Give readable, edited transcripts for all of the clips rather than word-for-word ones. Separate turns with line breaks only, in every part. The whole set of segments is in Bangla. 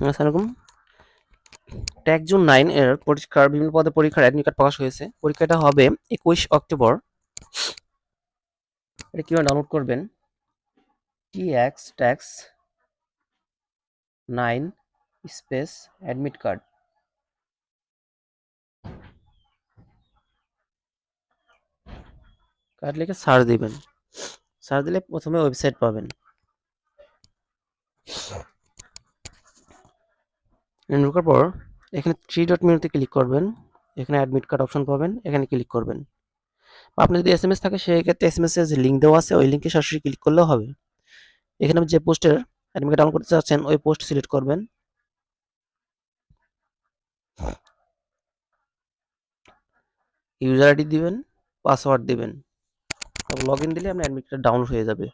আসসালামু ট্যাগ জুন 9 এর পরীক্ষার বিভিন্ন পদে পরীক্ষার অ্যাডমিট কার্ড প্রকাশ হয়েছে। পরীক্ষাটা হবে 21 অক্টোবর। এটা কিভাবে ডাউনলোড করবেন? TX tax 9 space admit card. Card লিখে সার্চ দিবেন। সার্চ দিলে প্রথমে ওয়েবসাইট পাবেন। ঢোকার পর এখানে থ্রি ডট মেনুতে ক্লিক করবেন। এখানে অ্যাডমিট কার্ড অপশন পাবেন, এখানে ক্লিক করবেন। আপনার যদি এসএমএস থাকে সেক্ষেত্রে এসএমএস এর যে লিঙ্ক দেওয়া আছে ওই লিঙ্কে সরাসরি ক্লিক করলেও হবে। এখানে যে পোস্টের অ্যাডমিট কার্ড ডাউনলোড করতে চাচ্ছেন ওই পোস্ট সিলেক্ট করবেন। ইউজার আইডি দিবেন, পাসওয়ার্ড দিবেন, তারপর লগ ইন দিলে আপনার অ্যাডমিট কার্ড ডাউনলোড হয়ে যাবে।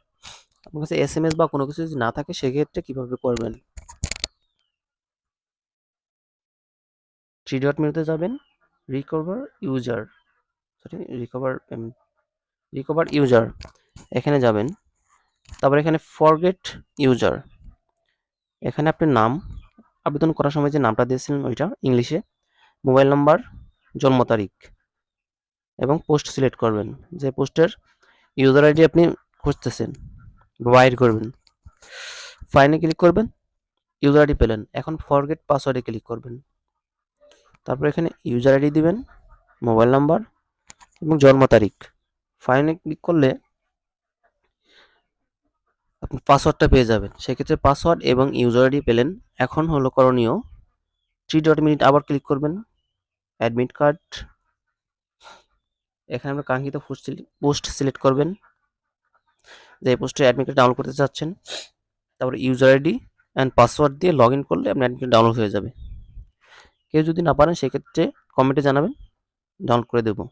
আপনার কাছে এসএমএস বা কোনো কিছু যদি না থাকে সেক্ষেত্রে কিভাবে করবেন? থ্রি ডট মেনুতে যাবেন, recover user sorry recover user এখানে যাবেন। তারপর এখানে ফরগেট ইউজার, এখানে আপনার নাম, আবেদন করার সময় যে নামটা দিয়েছিলেন ওইটা ইংলিশে, মোবাইল নাম্বার, জন্ম তারিখ এবং পোস্ট সিলেক্ট করবেন। যে পোস্টের ইউজার আইডি আপনি খুঁজতেছেন বা বাইর করবেন। ফাইনে ক্লিক করবেন, ইউজার আইডি পেলেন। এখন ফরগেট পাসওয়ার্ডে ক্লিক করবেন। তারপর এখানে ইউজার আইডি দিবেন, মোবাইল নাম্বার এবং জন্ম তারিখ। ফাইনে ক্লিক করলে আপনি পাসওয়ার্ডটা পেয়ে যাবেন। সেক্ষেত্রে পাসওয়ার্ড এবং ইউজার আইডি পেলেন। এখন হলো করণীয়, থ্রি ডট মিনিট আবার ক্লিক করবেন, অ্যাডমিট কার্ড, এখানে আমরা কাঙ্ক্ষিত পোস্ট সিলেক্ট করবেন, যে পোস্টে অ্যাডমিট কার্ড ডাউনলোড করতে চাচ্ছেন। তারপরে ইউজার আইডি অ্যান্ড পাসওয়ার্ড দিয়ে লগ ইন করলে আপনার অ্যাডমিট কার্ড ডাউনলোড হয়ে যাবে। কেউ যদি না পারেন সেক্ষেত্রে কমেন্টে জানাবেন, ডাউনলোড করে দেবো।